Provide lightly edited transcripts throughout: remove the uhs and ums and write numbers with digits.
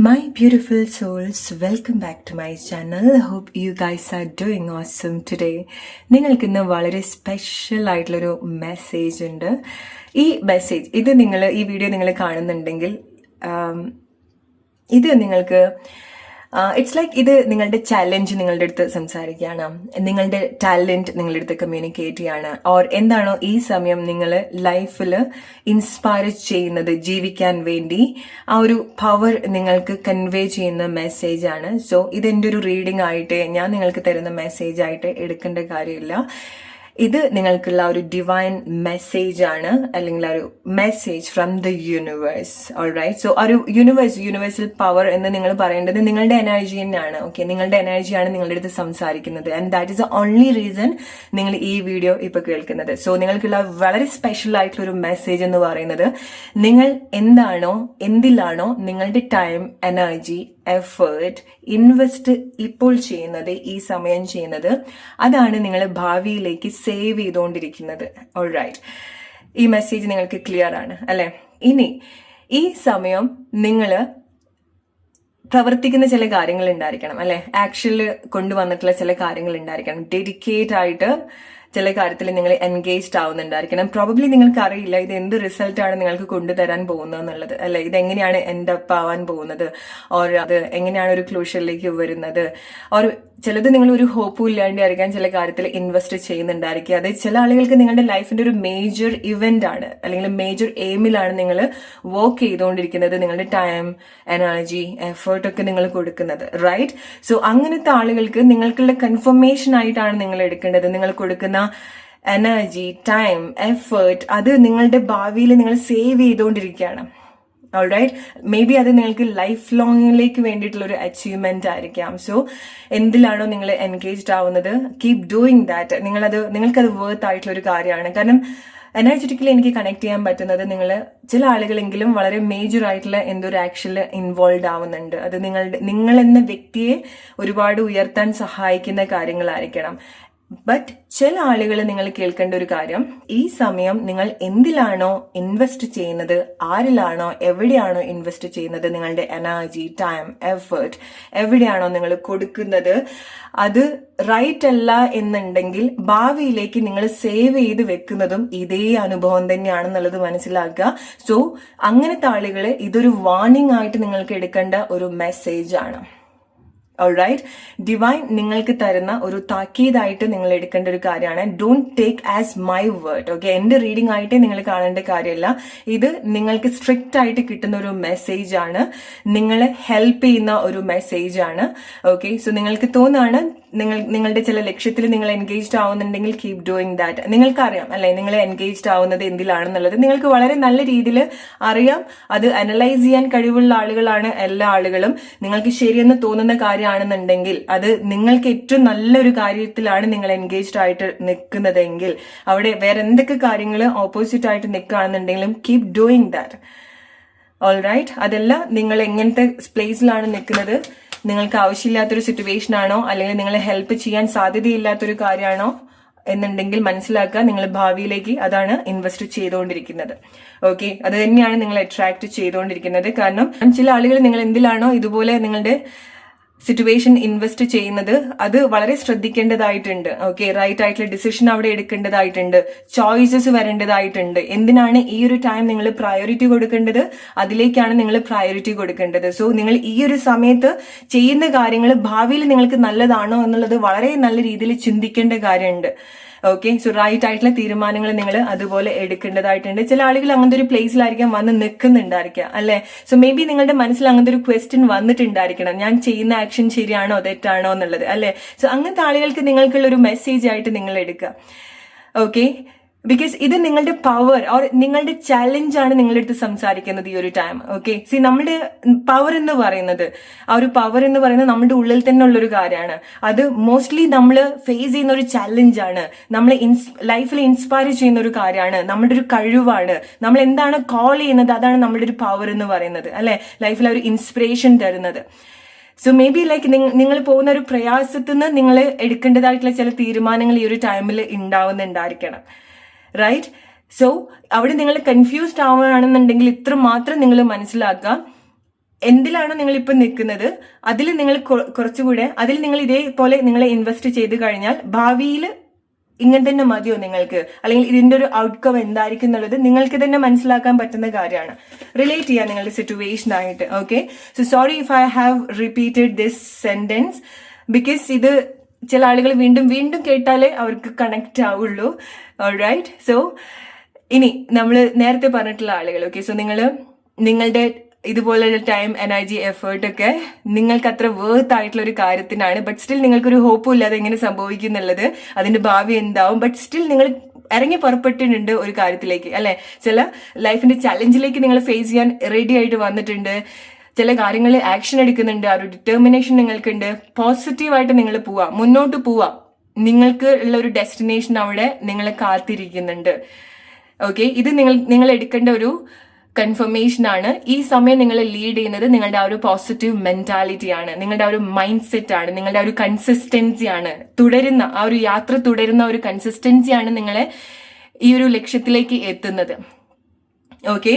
My beautiful souls, welcome back to my channel. Hope you guys are doing awesome today. നിങ്ങൾക്ക് ഇന്ന് വളരെ special ആയിട്ടുള്ളൊരു message ഉണ്ട്. ഈ മെസ്സേജ് ഈ വീഡിയോ നിങ്ങൾ കാണുന്നുണ്ടെങ്കിൽ ഇത് നിങ്ങൾക്ക് ഇറ്റ്സ് ലൈക്ക് ഇത് നിങ്ങളുടെ ചാലഞ്ച് നിങ്ങളുടെ അടുത്ത് സംസാരിക്കുകയാണ്, നിങ്ങളുടെ ടാലന്റ് നിങ്ങളുടെ അടുത്ത് കമ്മ്യൂണിക്കേറ്റ് ചെയ്യാണ്, ഓർ എന്താണോ ഈ സമയം നിങ്ങൾ ലൈഫിൽ ഇൻസ്പയർ ചെയ്യുന്നത് ജീവിക്കാൻ വേണ്ടി ആ ഒരു പവർ നിങ്ങൾക്ക് കൺവേ ചെയ്യുന്ന മെസ്സേജ് ആണ്. സോ ഇതെൻ്റെ ഒരു റീഡിംഗ് ആയിട്ട് ഞാൻ നിങ്ങൾക്ക് തരുന്ന മെസ്സേജ് ആയിട്ട് എടുക്കേണ്ട കാര്യമില്ല. ഇത് നിങ്ങൾക്കുള്ള ഒരു ഡിവൈൻ മെസ്സേജ് ആണ്, അല്ലെങ്കിൽ ഒരു message from the universe. Alright, so ഒരു യൂണിവേഴ്സൽ പവർ എന്ന് നിങ്ങൾ പറയേണ്ടത് നിങ്ങളുടെ എനർജി തന്നെയാണ്. ഓക്കെ, നിങ്ങളുടെ എനർജിയാണ് നിങ്ങളുടെ അടുത്ത് സംസാരിക്കുന്നത്, and that is the only reason നിങ്ങൾ ഈ വീഡിയോ ഇപ്പൊ കേൾക്കുന്നത്. സോ നിങ്ങൾക്കുള്ള വളരെ സ്പെഷ്യൽ ആയിട്ടുള്ള ഒരു മെസ്സേജ് എന്ന് പറയുന്നത്, നിങ്ങൾ എന്തിലാണോ നിങ്ങളുടെ ടൈം, എനർജി, എഫേർട്ട് ഇൻവെസ്റ്റ് ഇപ്പോൾ ചെയ്യുന്നത്, ഈ സമയം ചെയ്യുന്നത്, അതാണ് നിങ്ങൾ ഭാവിയിലേക്ക് സേവ് ചെയ്തുകൊണ്ടിരിക്കുന്നത്. ഓൾറൈറ്റ്, ഈ മെസ്സേജ് നിങ്ങൾക്ക് ക്ലിയർ ആണ് അല്ലെ? ഇനി ഈ സമയം നിങ്ങൾ പ്രവർത്തിക്കുന്ന ചില കാര്യങ്ങൾ ഉണ്ടായിരിക്കണം അല്ലെ, ആക്ഷനിൽ കൊണ്ടുവന്നിട്ടുള്ള ചില കാര്യങ്ങൾ ഉണ്ടായിരിക്കണം, ഡെഡിക്കേറ്റ് ആയിട്ട് ചില കാര്യത്തിൽ നിങ്ങൾ എൻഗേജ്ഡ് ആവുന്നുണ്ടായിരിക്കണം. പ്രോബബ്ലി നിങ്ങൾക്ക് അറിയില്ല ഇത് എന്ത് റിസൾട്ടാണ് നിങ്ങൾക്ക് കൊണ്ടുതരാൻ പോകുന്നത് എന്നുള്ളത് അല്ലെ, ഇതെങ്ങനെയാണ് എൻഡ് അപ്പ് ആവാൻ പോകുന്നത്, ഓർ അത് എങ്ങനെയാണ് ഒരു ക്ലൂഷറിലേക്ക് വരുന്നത്, ഓർ ചിലത് നിങ്ങൾ ഒരു ഹോപ്പും ഇല്ലാണ്ടായിരിക്കാൻ ചില കാര്യത്തിൽ ഇൻവെസ്റ്റ് ചെയ്യുന്നുണ്ടായിരിക്കുക. അത് ചില ആളുകൾക്ക് നിങ്ങളുടെ ലൈഫിന്റെ ഒരു മേജർ ഇവന്റ് ആണ്, അല്ലെങ്കിൽ മേജർ എയിമിലാണ് നിങ്ങൾ വർക്ക് ചെയ്തുകൊണ്ടിരിക്കുന്നത്, നിങ്ങളുടെ ടൈം, എനർജി, എഫേർട്ടൊക്കെ നിങ്ങൾ കൊടുക്കുന്നത്. റൈറ്റ്, സോ അങ്ങനത്തെ ആളുകൾക്ക് നിങ്ങൾക്കുള്ള കൺഫർമേഷൻ ആയിട്ടാണ് നിങ്ങൾ എടുക്കേണ്ടത്. നിങ്ങൾ കൊടുക്കുന്ന എനർജി, ടൈം, എഫേർട്ട് അത് നിങ്ങളുടെ ഭാവിയിൽ നിങ്ങൾ സേവ് ചെയ്തുകൊണ്ടിരിക്കുകയാണ്. ഓൾറൈറ്റ്, മേ ബി അത് നിങ്ങൾക്ക് ലൈഫ് ലോങ്ങിലേക്ക് വേണ്ടിയിട്ടുള്ള ഒരു അച്ചീവ്മെന്റ് ആയിരിക്കാം. സോ എന്തിലാണോ നിങ്ങൾ എൻഗേജ്ഡ് ആവുന്നത്, കീപ് ഡൂയിങ് ദാറ്റ്. നിങ്ങൾക്കത് വർത്ത് ആയിട്ടുള്ള ഒരു കാര്യമാണ്. കാരണം എനർജറ്റിക്കലി എനിക്ക് കണക്ട് ചെയ്യാൻ പറ്റുന്നത്, ചില ആളുകളെങ്കിലും വളരെ മേജർ ആയിട്ടുള്ള എന്തൊരു ആക്ഷനിൽ ഇൻവോൾവ് ആവുന്നുണ്ട്. അത് നിങ്ങൾ എന്ന വ്യക്തിയെ ഒരുപാട് ഉയർത്താൻ സഹായിക്കുന്ന കാര്യങ്ങളായിരിക്കണം. ബട്ട് ചില ആളുകൾ നിങ്ങൾ കേൾക്കേണ്ട ഒരു കാര്യം, ഈ സമയം നിങ്ങൾ എന്തിലാണോ ഇൻവെസ്റ്റ് ചെയ്യുന്നത്, ആരിലാണോ എവിടെയാണോ ഇൻവെസ്റ്റ് ചെയ്യുന്നത്, നിങ്ങളുടെ എനർജി, ടൈം, എഫേർട്ട് എവിടെയാണോ നിങ്ങൾ കൊടുക്കുന്നത്, അത് റൈറ്റ് അല്ല എന്നുണ്ടെങ്കിൽ ഭാവിയിലേക്ക് നിങ്ങൾ സേവ് ചെയ്ത് വെക്കുന്നതും ഇതേ അനുഭവം തന്നെയാണെന്നുള്ളത് മനസ്സിലാക്കുക. സോ അങ്ങനത്തെ ആളുകളെ ഇതൊരു വാർണിംഗ് ആയിട്ട് നിങ്ങൾക്ക് എടുക്കേണ്ട ഒരു മെസ്സേജ് ആണ്. ഓൾറൈറ്റ്, ഡിവൈൻ നിങ്ങൾക്ക് തരുന്ന ഒരു താക്കീതായിട്ട് നിങ്ങൾ എടുക്കേണ്ട ഒരു കാര്യമാണ്. Don't take as my word. Okay, എന്റെ റീഡിംഗ് ആയിട്ട് നിങ്ങൾ കാണേണ്ട കാര്യമല്ല. ഇത് നിങ്ങൾക്ക് സ്ട്രിക്റ്റ് ആയിട്ട് കിട്ടുന്ന ഒരു മെസ്സേജ് ആണ്, നിങ്ങളെ ഹെൽപ്പ് ചെയ്യുന്ന ഒരു മെസ്സേജ് ആണ്. ഓക്കെ, സോ നിങ്ങൾക്ക് തോന്നുകയാണ് നിങ്ങളുടെ ചില ലക്ഷ്യത്തിൽ നിങ്ങൾ എൻഗേജ്ഡ് ആവുന്നുണ്ടെങ്കിൽ കീപ് ഡൂയിങ് ദാറ്റ്. നിങ്ങൾക്കറിയാം അല്ലെ, നിങ്ങൾ എൻഗേജ്ഡ് ആവുന്നത് എന്തിലാണെന്നുള്ളത് നിങ്ങൾക്ക് വളരെ നല്ല രീതിയിൽ അറിയാം. അത് അനലൈസ് ചെയ്യാൻ കഴിവുള്ള ആളുകളാണ് എല്ലാ ആളുകളും. നിങ്ങൾക്ക് ശരിയെന്ന് തോന്നുന്ന കാര്യമാണെന്നുണ്ടെങ്കിൽ, അത് നിങ്ങൾക്ക് ഏറ്റവും നല്ലൊരു കാര്യത്തിലാണ് നിങ്ങൾ എൻഗേജ്ഡ് ആയിട്ട് നിൽക്കുന്നതെങ്കിൽ, അവിടെ വേറെ എന്തൊക്കെ കാര്യങ്ങൾ ഓപ്പോസിറ്റ് ആയിട്ട് നിൽക്കുകയാണെന്നുണ്ടെങ്കിലും കീപ് ഡൂയിങ് ദാറ്റ്. ഓൾറൈറ്റ്, അതല്ല നിങ്ങൾ എങ്ങനത്തെ പ്ലേസിലാണ് നിൽക്കുന്നത്, നിങ്ങൾക്ക് ആവശ്യമില്ലാത്തൊരു സിറ്റുവേഷൻ ആണോ, അല്ലെങ്കിൽ നിങ്ങളെ ഹെൽപ്പ് ചെയ്യാൻ സാധ്യതയില്ലാത്തൊരു കാര്യമാണോ എന്നുണ്ടെങ്കിൽ മനസ്സിലാക്കുക, നിങ്ങൾ ഭാവിയിലേക്ക് അതാണ് ഇൻവെസ്റ്റ് ചെയ്തുകൊണ്ടിരിക്കുന്നത്. ഓക്കെ, അത് തന്നെയാണ് നിങ്ങൾ അട്രാക്ട് ചെയ്തുകൊണ്ടിരിക്കുന്നത്. കാരണം ചില ആളുകൾ നിങ്ങൾ എന്തിലാണോ ഇതുപോലെ നിങ്ങളുടെ സിറ്റുവേഷൻ ഇൻവെസ്റ്റ് ചെയ്യുന്നത്, അത് വളരെ ശ്രദ്ധിക്കേണ്ടതായിട്ടുണ്ട്. ഓക്കെ, റൈറ്റ് ആയിട്ടുള്ള ഡിസിഷൻ അവിടെ എടുക്കേണ്ടതായിട്ടുണ്ട്, ചോയ്സസ് വരേണ്ടതായിട്ടുണ്ട്. എന്തിനാണ് ഈ ഒരു ടൈം നിങ്ങൾ പ്രയോറിറ്റി കൊടുക്കേണ്ടത്, അതിലേക്കാണ് നിങ്ങൾ പ്രയോറിറ്റി കൊടുക്കേണ്ടത്. സോ നിങ്ങൾ ഈ ഒരു സമയത്ത് ചെയ്യുന്ന കാര്യങ്ങൾ ഭാവിയിൽ നിങ്ങൾക്ക് നല്ലതാണോ എന്നുള്ളത് വളരെ നല്ല രീതിയിൽ ചിന്തിക്കേണ്ട കാര്യമുണ്ട്. ഓക്കെ, സോ റൈറ്റ് ആയിട്ടുള്ള തീരുമാനങ്ങൾ നിങ്ങൾ അതുപോലെ എടുക്കേണ്ടതായിട്ടുണ്ട്. ചില ആളുകൾ അങ്ങനത്തെ ഒരു പ്ലേസിലായിരിക്കാം വന്ന് നിൽക്കുന്നുണ്ടായിരിക്കുക അല്ലെ. സോ മേ ബി നിങ്ങളുടെ മനസ്സിൽ അങ്ങനത്തെ ഒരു ക്വസ്റ്റ്യൻ വന്നിട്ടുണ്ടായിരിക്കണം, ഞാൻ ചെയ്യുന്ന ആക്ഷൻ ശരിയാണോ തെറ്റാണോ എന്നുള്ളത് അല്ലെ. സോ അങ്ങനത്തെ ആളുകൾക്ക് നിങ്ങൾക്കുള്ള ഒരു മെസ്സേജ് ആയിട്ട് നിങ്ങൾ എടുക്കുക. ഓക്കെ, ബിക്കോസ് ഇത് നിങ്ങളുടെ പവർ ഓർ നിങ്ങളുടെ ചാലഞ്ച് ആണ് നിങ്ങളുടെ അടുത്ത് സംസാരിക്കുന്നത് ഈ ഒരു ടൈം. ഓക്കെ, സി നമ്മുടെ പവർ എന്ന് പറയുന്നത്, ആ ഒരു പവർ എന്ന് പറയുന്നത് നമ്മുടെ ഉള്ളിൽ തന്നെ ഉള്ളൊരു കാര്യമാണ്. അത് മോസ്റ്റ്ലി നമ്മൾ ഫേസ് ചെയ്യുന്ന ഒരു ചാലഞ്ച് ആണ്, നമ്മളെ ലൈഫിൽ ഇൻസ്പയർ ചെയ്യുന്ന ഒരു കാര്യമാണ്, നമ്മുടെ ഒരു കഴിവാണ്. നമ്മൾ എന്താണ് കോൾ ചെയ്യുന്നത്, അതാണ് നമ്മുടെ ഒരു പവർ എന്ന് പറയുന്നത് അല്ലെ, ലൈഫിൽ ഒരു ഇൻസ്പിറേഷൻ തരുന്നത്. സോ മേ ബി ലൈക്ക് നിങ്ങൾ പോകുന്ന ഒരു പ്രയാസത്തിൽ നിന്ന് നിങ്ങൾ എടുക്കേണ്ടതായിട്ടുള്ള ചില തീരുമാനങ്ങൾ ഈ ഒരു ടൈമിൽ ഉണ്ടാവുന്നുണ്ടായിരിക്കണം. റൈറ്റ്, സോ അവിടെ നിങ്ങൾ കൺഫ്യൂസ്ഡ് ആവുകയാണെന്നുണ്ടെങ്കിൽ ഇത്ര മാത്രം നിങ്ങൾ മനസ്സിലാക്കുക, എന്തിലാണോ നിങ്ങൾ ഇപ്പൊ നിൽക്കുന്നത് അതിൽ നിങ്ങൾ കുറച്ചുകൂടെ അതിൽ നിങ്ങൾ ഇതേപോലെ നിങ്ങളെ ഇൻവെസ്റ്റ് ചെയ്ത് കഴിഞ്ഞാൽ ഭാവിയിൽ ഇങ്ങനെ തന്നെ മതിയോ നിങ്ങൾക്ക്, അല്ലെങ്കിൽ ഇതിന്റെ ഒരു ഔട്ട്കം എന്തായിരിക്കും എന്നുള്ളത് നിങ്ങൾക്ക് തന്നെ മനസ്സിലാക്കാൻ പറ്റുന്ന കാര്യമാണ്. റിലേറ്റ് ചെയ്യാം നിങ്ങളുടെ സിറ്റുവേഷൻ ആയിട്ട്. Okay, so sorry if I have repeated this sentence because ഇത് ചില ആളുകൾ വീണ്ടും വീണ്ടും കേട്ടാലേ അവർക്ക് കണക്ട് ആവുള്ളൂ. ഓൾറൈറ്റ്, സോ ഇനി നമ്മൾ നേരത്തെ പറഞ്ഞിട്ടുള്ള ആളുകൾ, ഓക്കെ, സോ നിങ്ങളുടെ ഇതുപോലുള്ള ടൈം, എനർജി, എഫേർട്ട് ഒക്കെ നിങ്ങൾക്ക് അത്ര വേർത്ത് ആയിട്ടുള്ള ഒരു കാര്യത്തിനാണ്. ബട്ട് സ്റ്റിൽ നിങ്ങൾക്കൊരു ഹോപ്പും ഇല്ലാതെ എങ്ങനെ സംഭവിക്കുന്നുള്ളത്, അതിന്റെ ഭാവി എന്താവും. ബട്ട് സ്റ്റിൽ നിങ്ങൾ ഇറങ്ങി പുറപ്പെട്ടിട്ടുണ്ട് ഒരു കാര്യത്തിലേക്ക്, അല്ലെ? ചില ലൈഫിന്റെ ചലഞ്ചിലേക്ക് നിങ്ങൾ ഫേസ് ചെയ്യാൻ റെഡി ആയിട്ട് വന്നിട്ടുണ്ട്. ചില കാര്യങ്ങളിൽ ആക്ഷൻ എടുക്കുന്നുണ്ട്. ആ ഒരു ഡിറ്റർമിനേഷൻ നിങ്ങൾക്കുണ്ട്. പോസിറ്റീവായിട്ട് നിങ്ങൾ പോവാം, മുന്നോട്ട് പോവാം. നിങ്ങൾക്ക് ഉള്ള ഒരു ഡെസ്റ്റിനേഷൻ അവിടെ നിങ്ങളെ കാത്തിരിക്കുന്നുണ്ട്. ഓക്കെ, ഇത് നിങ്ങൾ എടുക്കേണ്ട ഒരു കൺഫർമേഷൻ ആണ്. ഈ സമയം നിങ്ങളെ ലീഡ് ചെയ്യുന്നത് നിങ്ങളുടെ ആ ഒരു പോസിറ്റീവ് മെന്റാലിറ്റി ആണ്, നിങ്ങളുടെ ആ ഒരു മൈൻഡ് സെറ്റ് ആണ്, നിങ്ങളുടെ ആ ഒരു കൺസിസ്റ്റൻസി ആണ്. ആ ഒരു യാത്ര തുടരുന്ന ഒരു കൺസിസ്റ്റൻസി ആണ് നിങ്ങളെ ഈ ഒരു ലക്ഷ്യത്തിലേക്ക് എത്തുന്നത്. ഓക്കെ,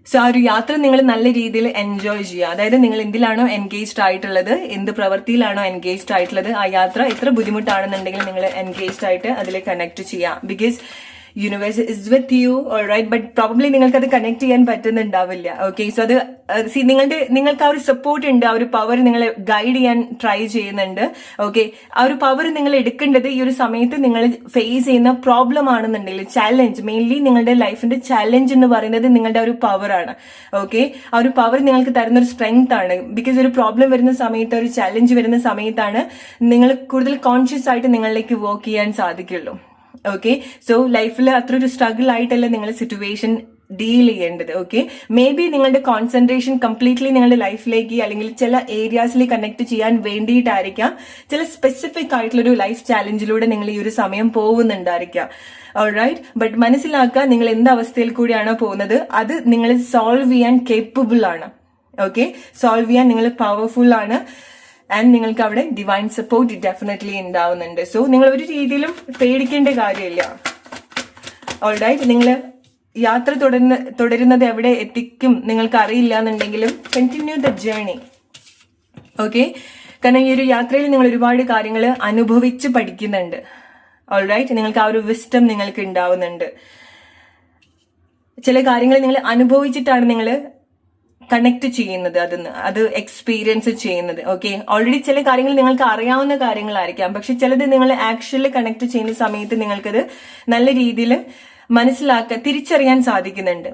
സോ ആ ഒരു യാത്ര നിങ്ങൾ നല്ല രീതിയിൽ എൻജോയ് ചെയ്യുക. അതായത് നിങ്ങൾ എന്തിലാണോ എൻഗേജ്ഡ് ആയിട്ടുള്ളത്, എന്ത് പ്രവൃത്തിയിലാണോ എൻഗേജ്ഡ് ആയിട്ടുള്ളത്, ആ യാത്ര എത്ര ബുദ്ധിമുട്ടാണെന്നുണ്ടെങ്കിൽ നിങ്ങൾ എൻഗേജ്ഡ് ആയിട്ട് അതിൽ കണക്ട് ചെയ്യാം. Because universe is with you, alright. But probably നിങ്ങൾക്ക് അത് കണക്ട് ചെയ്യാൻ പറ്റുന്നുണ്ടാവില്ല. ഓക്കെ, സോ അത് നിങ്ങൾക്ക് ആ ഒരു സപ്പോർട്ട് ഉണ്ട്, ആ ഒരു പവർ നിങ്ങളെ ഗൈഡ് ചെയ്യാൻ ട്രൈ ചെയ്യുന്നുണ്ട്. ഓക്കെ, ആ ഒരു പവർ നിങ്ങൾ എടുക്കേണ്ടത് ഈ ഒരു സമയത്ത് നിങ്ങൾ ഫേസ് ചെയ്യുന്ന പ്രോബ്ലം ആണെന്നുണ്ടെങ്കിൽ, ചാലഞ്ച്, മെയിൻലി നിങ്ങളുടെ ലൈഫിന്റെ ചാലഞ്ച് എന്ന് പറയുന്നത് നിങ്ങളുടെ ഒരു പവർ ആണ്. ഓക്കെ, ആ ഒരു പവർ നിങ്ങൾക്ക് തരുന്ന ഒരു സ്ട്രെങ്ത് ആണ്. ബിക്കോസ് ഒരു പ്രോബ്ലം വരുന്ന സമയത്ത്, ഒരു ചാലഞ്ച് വരുന്ന സമയത്താണ് നിങ്ങൾ കൂടുതൽ കോൺഷ്യസ് ആയിട്ട് നിങ്ങളിലേക്ക് വർക്ക് ചെയ്യാൻ സാധിക്കുള്ളൂ. ഓക്കെ, സോ ലൈഫിൽ അത്ര ഒരു സ്ട്രഗിൾ ആയിട്ടല്ല നിങ്ങൾ സിറ്റുവേഷൻ ഡീൽ ചെയ്യേണ്ടത്. ഓക്കെ, മേ ബി നിങ്ങളുടെ കോൺസെൻട്രേഷൻ കംപ്ലീറ്റ്ലി നിങ്ങളുടെ ലൈഫിലേക്ക് അല്ലെങ്കിൽ ചില ഏരിയാസിൽ കണക്ട് ചെയ്യാൻ വേണ്ടിയിട്ടായിരിക്കാം. ചില സ്പെസിഫിക് ആയിട്ടുള്ളൊരു ലൈഫ് ചാലഞ്ചിലൂടെ നിങ്ങൾ ഈ ഒരു സമയം പോകുന്നുണ്ടായിരിക്കാം. ഓൾറൈറ്റ്, ബട്ട് മനസ്സിലാക്കുക, നിങ്ങൾ എന്ത് അവസ്ഥയിൽ കൂടിയാണോ പോകുന്നത് അത് നിങ്ങൾ സോൾവ് ചെയ്യാൻ കേപ്പബിൾ ആണ്. ഓക്കെ, സോൾവ് ചെയ്യാൻ നിങ്ങൾ പവർഫുൾ ആണ്. ആൻഡ് നിങ്ങൾക്ക് അവിടെ ഡിവൈൻ സപ്പോർട്ട് ഡെഫിനറ്റ്ലി ഉണ്ടാവുന്നുണ്ട്. സോ നിങ്ങൾ ഒരു രീതിയിലും പേടിക്കേണ്ട കാര്യമില്ല. ഓൾറൈറ്റ്, നിങ്ങൾ യാത്ര തുടരുന്നത് എവിടെ എത്തിക്കും നിങ്ങൾക്ക് അറിയില്ല എന്നുണ്ടെങ്കിലും കണ്ടിന്യൂ ദ ജേർണി. ഓക്കെ, കാരണം ഈ ഒരു യാത്രയിൽ നിങ്ങൾ ഒരുപാട് കാര്യങ്ങൾ അനുഭവിച്ച് പഠിക്കുന്നുണ്ട്. ഓൾറൈറ്റ്, നിങ്ങൾക്ക് ആ ഒരു വിസ്ഡം നിങ്ങൾക്ക് ഉണ്ടാവുന്നുണ്ട്. ചില കാര്യങ്ങൾ നിങ്ങൾ അനുഭവിച്ചിട്ടാണ് നിങ്ങൾ കണക്ട് ചെയ്യുന്നത്, അത് എക്സ്പീരിയൻസ് ചെയ്യുന്നത്. ഓക്കെ, ഓൾറെഡി ചില കാര്യങ്ങൾ നിങ്ങൾക്ക് അറിയാവുന്ന കാര്യങ്ങളായിരിക്കാം, പക്ഷെ ചിലത് നിങ്ങൾ ആക്ച്വലി കണക്ട് ചെയ്യുന്ന സമയത്ത് നിങ്ങൾക്കത് നല്ല രീതിയിൽ തിരിച്ചറിയാൻ സാധിക്കുന്നുണ്ട്.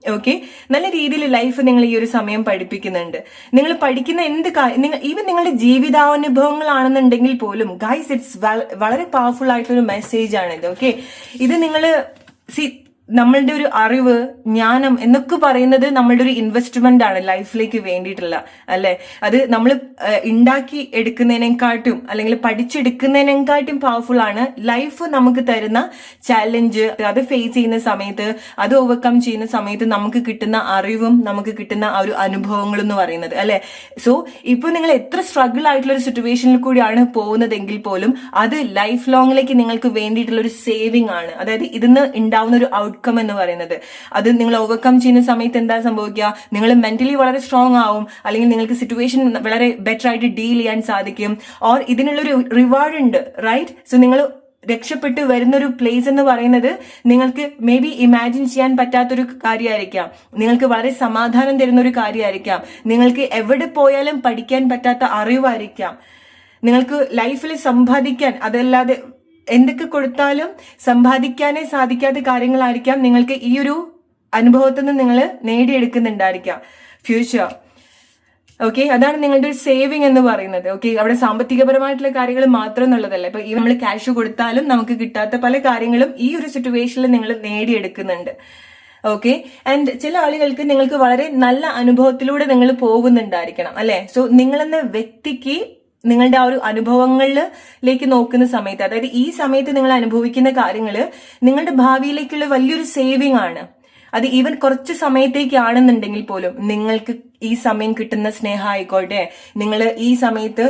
ഓക്കെ, നല്ല രീതിയിൽ ലൈഫ് നിങ്ങൾ ഈ ഒരു സമയം പഠിപ്പിക്കുന്നുണ്ട്. നിങ്ങൾ പഠിക്കുന്ന എന്ത് ഈവൻ നിങ്ങളുടെ ജീവിതാനുഭവങ്ങളാണെന്നുണ്ടെങ്കിൽ പോലും ഗൈസ്, ഇറ്റ്സ് വളരെ പവർഫുൾ ആയിട്ടൊരു മെസ്സേജ് ആണിത്. ഓക്കെ, ഇത് നിങ്ങൾ നമ്മളുടെ ഒരു അറിവ്, ജ്ഞാനം എന്നൊക്കെ പറയുന്നത് നമ്മളുടെ ഒരു ഇൻവെസ്റ്റ്മെന്റ് ആണ് ലൈഫിലേക്ക് വേണ്ടിയിട്ടുള്ള, അല്ലെ? അത് നമ്മൾ ഉണ്ടാക്കി എടുക്കുന്നതിനെക്കാട്ടും അല്ലെങ്കിൽ പഠിച്ചെടുക്കുന്നതിനെക്കാട്ടും പവർഫുൾ ആണ് ലൈഫ് നമുക്ക് തരുന്ന ചാലഞ്ച്. അത് ഫേസ് ചെയ്യുന്ന സമയത്ത്, അത് ഓവർകം ചെയ്യുന്ന സമയത്ത് നമുക്ക് കിട്ടുന്ന അറിവും നമുക്ക് കിട്ടുന്ന ആ ഒരു അനുഭവങ്ങൾ എന്ന് പറയുന്നത്, അല്ലെ? സോ ഇപ്പൊ നിങ്ങൾ എത്ര സ്ട്രഗിൾ ആയിട്ടുള്ള ഒരു സിറ്റുവേഷനിൽ കൂടിയാണ് പോകുന്നതെങ്കിൽ പോലും അത് ലൈഫ് ലോങ്ങിലേക്ക് നിങ്ങൾക്ക് വേണ്ടിയിട്ടുള്ള ഒരു സേവിങ് ആണ്. അതായത് ഇതിന്ന് ഉണ്ടാവുന്ന ഒരു ഔട്ട്കം എന്ന് പറയുന്നത്, അത് നിങ്ങൾ ഓവർകം ചെയ്യുന്ന സമയത്ത് എന്താ സംഭവിക്കുക, നിങ്ങൾ മെന്റലി വളരെ സ്ട്രോങ് ആവും, അല്ലെങ്കിൽ നിങ്ങൾക്ക് സിറ്റുവേഷൻ വളരെ ബെറ്റർ ആയിട്ട് ഡീൽ ചെയ്യാൻ സാധിക്കും. ഓർ ഇതിനുള്ളൊരു റിവാർഡ് ഉണ്ട്, റൈറ്റ്? സോ നിങ്ങൾ രക്ഷപ്പെട്ട് വരുന്നൊരു പ്ലേസ് എന്ന് പറയുന്നത് നിങ്ങൾക്ക് മേ ബി ഇമാജിൻ ചെയ്യാൻ പറ്റാത്തൊരു കാര്യമായിരിക്കാം, നിങ്ങൾക്ക് വളരെ സമാധാനം തരുന്ന ഒരു കാര്യമായിരിക്കാം, നിങ്ങൾക്ക് എവിടെ പോയാലും പഠിക്കാൻ പറ്റാത്ത അറിവായിരിക്കാം, നിങ്ങൾക്ക് ലൈഫിൽ സമ്പാദിക്കാൻ, അതല്ലാതെ എന്തൊക്കെ കൊടുത്താലും സമ്പാദിക്കാനേ സാധിക്കാത്ത കാര്യങ്ങളായിരിക്കാം നിങ്ങൾക്ക് ഈ ഒരു അനുഭവത്തിൽ നിന്ന് നിങ്ങൾ നേടിയെടുക്കുന്നുണ്ടായിരിക്കാം ഫ്യൂച്ചർ. ഓക്കെ, അതാണ് നിങ്ങളുടെ ഒരു സേവിങ് എന്ന് പറയുന്നത്. ഓക്കെ, അവിടെ സാമ്പത്തികപരമായിട്ടുള്ള കാര്യങ്ങൾ മാത്രം എന്നുള്ളതല്ല, ഇപ്പൊ ഈ നമ്മൾ ക്യാഷ് കൊടുത്താലും നമുക്ക് കിട്ടാത്ത പല കാര്യങ്ങളും ഈ ഒരു സിറ്റുവേഷനിൽ നിങ്ങൾ നേടിയെടുക്കുന്നുണ്ട്. ഓക്കെ, ആൻഡ് ചില ആളുകൾക്ക് നിങ്ങൾക്ക് വളരെ നല്ല അനുഭവത്തിലൂടെ നിങ്ങൾ പോകുന്നുണ്ടായിരിക്കണം, അല്ലെ? സോ നിങ്ങളെന്ന വ്യക്തിക്ക് നിങ്ങളുടെ ആ ഒരു അനുഭവങ്ങളിലേക്ക് നോക്കുന്ന സമയത്ത്, അതായത് ഈ സമയത്ത് നിങ്ങൾ അനുഭവിക്കുന്ന കാര്യങ്ങൾ നിങ്ങളുടെ ഭാവിയിലേക്കുള്ള വലിയൊരു സേവിങ് ആണ്. അത് ഈവൻ കുറച്ച് സമയത്തേക്കാണെന്നുണ്ടെങ്കിൽ പോലും നിങ്ങൾക്ക് ഈ സമയം കിട്ടുന്ന സ്നേഹം ആയിക്കോട്ടെ, നിങ്ങൾ ഈ സമയത്ത്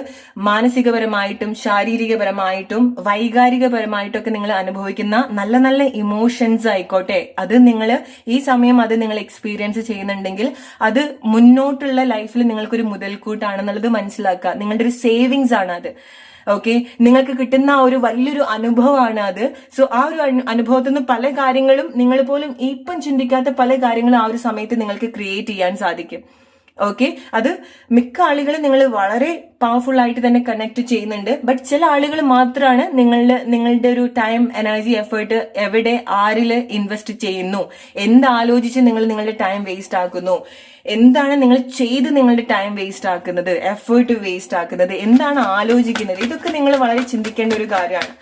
മാനസികപരമായിട്ടും ശാരീരികപരമായിട്ടും വൈകാരികപരമായിട്ടും ഒക്കെ നിങ്ങൾ അനുഭവിക്കുന്ന നല്ല നല്ല ഇമോഷൻസ് ആയിക്കോട്ടെ, അത് നിങ്ങൾ ഈ സമയം അത് നിങ്ങൾ എക്സ്പീരിയൻസ് ചെയ്യുന്നുണ്ടെങ്കിൽ അത് മുന്നോട്ടുള്ള ലൈഫിൽ നിങ്ങൾക്കൊരു മുതൽക്കൂട്ടാണെന്നുള്ളത് മനസ്സിലാക്കുക. നിങ്ങളുടെ ഒരു സേവിങ്സ് ആണ് അത്. ഓക്കെ, നിങ്ങൾക്ക് കിട്ടുന്ന ഒരു വലിയൊരു അനുഭവമാണ് അത്. സോ ആ ഒരു അനുഭവത്തിൽ നിന്ന് പല കാര്യങ്ങളും നിങ്ങൾ പോലും ഇപ്പം ചിന്തിക്കാത്ത പല കാര്യങ്ങളും ആ ഒരു സമയത്ത് നിങ്ങൾക്ക് ക്രിയേറ്റ് ചെയ്യാൻ സാധിക്കും. ഓക്കെ, അത് മിക്ക ആളുകളും നിങ്ങൾ വളരെ പവർഫുൾ ആയിട്ട് തന്നെ കണക്ട് ചെയ്യുന്നുണ്ട്. ബട്ട് ചില ആളുകൾ മാത്രമാണ് നിങ്ങളുടെ ഒരു ടൈം, എനർജി, എഫേർട്ട് എവിടെ ആരില് ഇൻവെസ്റ്റ് ചെയ്യുന്നു, എന്താലോചിച്ച് നിങ്ങൾ നിങ്ങളുടെ ടൈം വേസ്റ്റ് ആക്കുന്നു, എന്താണ് നിങ്ങൾ ചെയ്ത് നിങ്ങളുടെ ടൈം വേസ്റ്റ് ആക്കുന്നത്, എഫേർട്ട് വേസ്റ്റ് ആക്കുന്നത്, എന്താണ് ആലോചിക്കുന്നത്, ഇതൊക്കെ നിങ്ങൾ വളരെ ചിന്തിക്കേണ്ട ഒരു കാര്യമാണ്.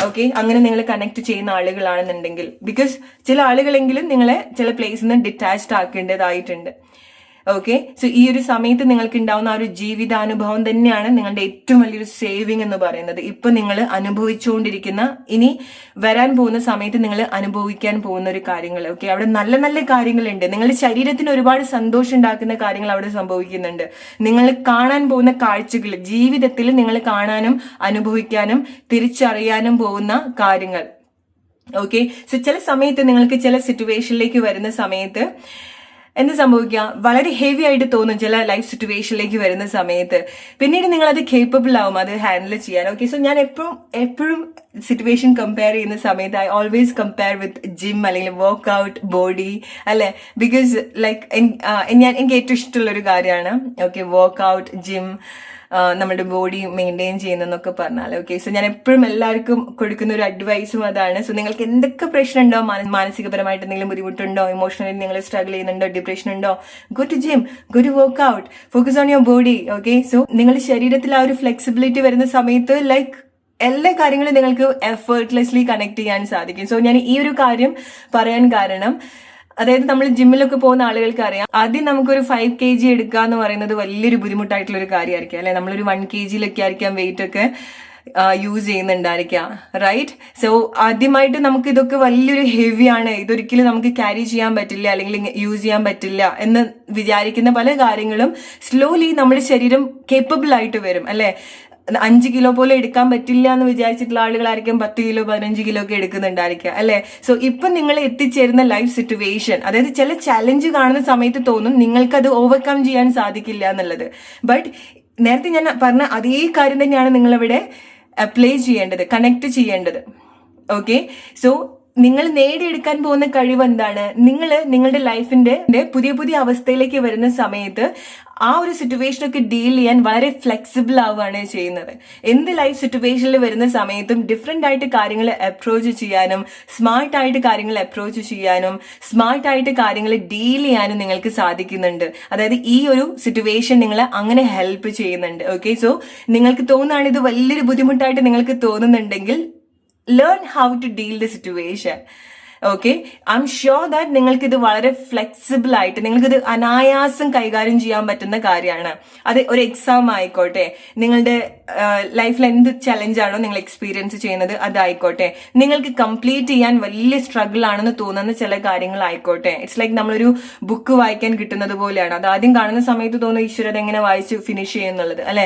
ഓക്കെ, അങ്ങനെ നിങ്ങൾ കണക്ട് ചെയ്യുന്ന ആളുകളാണെന്നുണ്ടെങ്കിൽ, ബിക്കോസ് ചില ആളുകളെങ്കിലും നിങ്ങളെ ചില പ്ലേസിൽ നിന്ന് ഡിറ്റാച്ച്ഡ് ആക്കേണ്ടതായിട്ടുണ്ട്. ഓക്കെ, സോ ഈ ഒരു സമയത്ത് നിങ്ങൾക്ക് ഉണ്ടാവുന്ന ആ ഒരു ജീവിതാനുഭവം തന്നെയാണ് നിങ്ങളുടെ ഏറ്റവും വലിയൊരു സേവിങ് എന്ന് പറയുന്നത്. ഇപ്പൊ നിങ്ങൾ അനുഭവിച്ചുകൊണ്ടിരിക്കുന്ന, ഇനി വരാൻ പോകുന്ന സമയത്ത് നിങ്ങൾ അനുഭവിക്കാൻ പോകുന്ന ഒരു കാര്യങ്ങൾ. ഓക്കെ, അവിടെ നല്ല നല്ല കാര്യങ്ങളുണ്ട്. നിങ്ങളുടെ ശരീരത്തിന് ഒരുപാട് സന്തോഷം ഉണ്ടാക്കുന്ന കാര്യങ്ങൾ അവിടെ സംഭവിക്കുന്നുണ്ട്. നിങ്ങൾ കാണാൻ പോകുന്ന കാഴ്ചകൾ, ജീവിതത്തിൽ നിങ്ങൾ കാണാനും അനുഭവിക്കാനും തിരിച്ചറിയാനും പോകുന്ന കാര്യങ്ങൾ. ഓക്കെ, സോ ചില സമയത്ത് നിങ്ങൾക്ക് ചില സിറ്റുവേഷനിലേക്ക് വരുന്ന സമയത്ത് എന്ത് സംഭവിക്കുക, വളരെ ഹെവി ആയിട്ട് തോന്നും ചില ലൈഫ് സിറ്റുവേഷനിലേക്ക് വരുന്ന സമയത്ത്. പിന്നീട് നിങ്ങൾ അത് കേപ്പബിൾ ആവും അത് ഹാൻഡിൽ ചെയ്യാൻ. ഓക്കെ, സോ ഞാൻ എപ്പോഴും സിറ്റുവേഷൻ കമ്പയർ ചെയ്യുന്ന സമയത്ത് I always compare with gym അല്ലെങ്കിൽ വർക്ക്ഔട്ട്, ബോഡി, അല്ലെ? ബിക്കോസ് ലൈക്ക് എനിക്ക് ഏറ്റവും ഇഷ്ടമുള്ള ഒരു കാര്യമാണ് ഓക്കെ വർക്ക്ഔട്ട്, ജിം, നമ്മുടെ ബോഡി മെയിൻറ്റെയിൻ ചെയ്യുന്നതെന്നൊക്കെ പറഞ്ഞാൽ. ഓക്കെ, സോ ഞാൻ എപ്പോഴും എല്ലാവർക്കും കൊടുക്കുന്ന ഒരു അഡ്വൈസും അതാണ്. സോ നിങ്ങൾക്ക് എന്തൊക്കെ പ്രശ്നം ഉണ്ടോ, മാനസികപരമായിട്ട് എന്തെങ്കിലും ബുദ്ധിമുട്ടുണ്ടോ, ഇമോഷണലി നിങ്ങൾ സ്ട്രഗിൾ ചെയ്യുന്നുണ്ടോ, ഡിപ്രഷൻ ഉണ്ടോ, go to gym, go to workout, focus on your body. Okay, so നിങ്ങളുടെ ശരീരത്തിൽ ആ ഒരു ഫ്ലെക്സിബിലിറ്റി വരുന്ന സമയത്ത് ലൈക്ക് എല്ലാ കാര്യങ്ങളും നിങ്ങൾക്ക് എഫേർട്ട്ലെസ്ലി കണക്ട് ചെയ്യാൻ സാധിക്കും. സോ ഞാൻ ഈ ഒരു കാര്യം പറയാൻ കാരണം, അതായത് നമ്മൾ ജിമ്മിലൊക്കെ പോകുന്ന ആളുകൾക്ക് അറിയാം, ആദ്യം നമുക്കൊരു 5 kg എടുക്കുക എന്ന് പറയുന്നത് വലിയൊരു ബുദ്ധിമുട്ടായിട്ടുള്ള ഒരു കാര്യമായിരിക്കും, അല്ലെ? നമ്മളൊരു 1 kg ആയിരിക്കാം വെയിറ്റ് ഒക്കെ യൂസ് ചെയ്യുന്നുണ്ടായിരിക്കാം, റൈറ്റ്? സോ ആദ്യമായിട്ട് നമുക്ക് ഇതൊക്കെ വലിയൊരു ഹെവിയാണ്, ഇതൊരിക്കലും നമുക്ക് ക്യാരി ചെയ്യാൻ പറ്റില്ല അല്ലെങ്കിൽ യൂസ് ചെയ്യാൻ പറ്റില്ല എന്ന് വിചാരിക്കുന്ന പല കാര്യങ്ങളും സ്ലോലി നമ്മുടെ ശരീരം കേപ്പബിൾ ആയിട്ട് വരും, അല്ലെ? 5 കിലോ പോലും എടുക്കാൻ പറ്റില്ല എന്ന് വിചാരിച്ചിട്ടുള്ള ആളുകളായിരിക്കും 10 കിലോ 15 കിലോ ഒക്കെ എടുക്കുന്നുണ്ടായിരിക്കുക, അല്ലെ? സോ ഇപ്പൊ നിങ്ങൾ എത്തിച്ചേരുന്ന ലൈഫ് സിറ്റുവേഷൻ, അതായത് ചില ചലഞ്ച് കാണുന്ന സമയത്ത് തോന്നും നിങ്ങൾക്കത് ഓവർകം ചെയ്യാൻ സാധിക്കില്ല എന്നുള്ളത്. ബട്ട് നേരത്തെ ഞാൻ പറഞ്ഞ അതേ കാര്യം തന്നെയാണ് നിങ്ങളിവിടെ അപ്ലൈ ചെയ്യേണ്ടത്, കണക്ട് ചെയ്യേണ്ടത്. ഓക്കെ, സോ നിങ്ങൾ നേടിയെടുക്കാൻ പോകുന്ന കഴിവ് എന്താണ്? നിങ്ങളുടെ ലൈഫിന്റെ പുതിയ പുതിയ അവസ്ഥയിലേക്ക് വരുന്ന സമയത്ത് ആ ഒരു സിറ്റുവേഷനൊക്കെ ഡീൽ ചെയ്യാൻ വളരെ ഫ്ലെക്സിബിൾ ആവുകയാണ് ചെയ്യുന്നത്. എന്ത് ലൈഫ് സിറ്റുവേഷനിൽ വരുന്ന സമയത്തും ഡിഫറെന്റ് ആയിട്ട് കാര്യങ്ങൾ അപ്രോച്ച് ചെയ്യാനും സ്മാർട്ട് ആയിട്ട് കാര്യങ്ങൾ അപ്രോച്ച് ചെയ്യാനും സ്മാർട്ട് ആയിട്ട് കാര്യങ്ങൾ ഡീൽ ചെയ്യാനും നിങ്ങൾക്ക് സാധിക്കുന്നുണ്ട്. അതായത് ഈ ഒരു സിറ്റുവേഷൻ നിങ്ങളെ അങ്ങനെ ഹെൽപ്പ് ചെയ്യുന്നുണ്ട്. ഓക്കെ, സോ നിങ്ങൾക്ക് തോന്നുകയാണ് ഇത് വലിയൊരു ബുദ്ധിമുട്ടായിട്ട് നിങ്ങൾക്ക് തോന്നുന്നുണ്ടെങ്കിൽ learn how to deal the situation. Okay, I am sure that നിങ്ങൾക്ക് ഇത് വളരെ ഫ്ലെക്സിബിൾ ആയിട്ട് നിങ്ങൾക്കിത് അനായാസം കൈകാര്യം ചെയ്യാൻ പറ്റുന്ന കാര്യമാണ്. അത് ഒരു എക്സാം ആയിക്കോട്ടെ, നിങ്ങളുടെ ലൈഫിൽ എന്ത് ചലഞ്ചാണോ നിങ്ങൾ എക്സ്പീരിയൻസ് ചെയ്യുന്നത് അതായിക്കോട്ടെ, നിങ്ങൾക്ക് കംപ്ലീറ്റ് ചെയ്യാൻ വലിയ സ്ട്രഗിൾ ആണെന്ന് തോന്നുന്ന ചില കാര്യങ്ങളായിക്കോട്ടെ, ഇറ്റ്സ് ലൈക്ക് നമ്മളൊരു ബുക്ക് വായിക്കാൻ കിട്ടുന്നത് പോലെയാണ്. അത് ആദ്യം കാണുന്ന സമയത്ത് തോന്നുന്നു ഈശ്വരൻ എങ്ങനെ വായിച്ച് ഫിനിഷ് ചെയ്യുന്നുള്ളത്, അല്ലെ?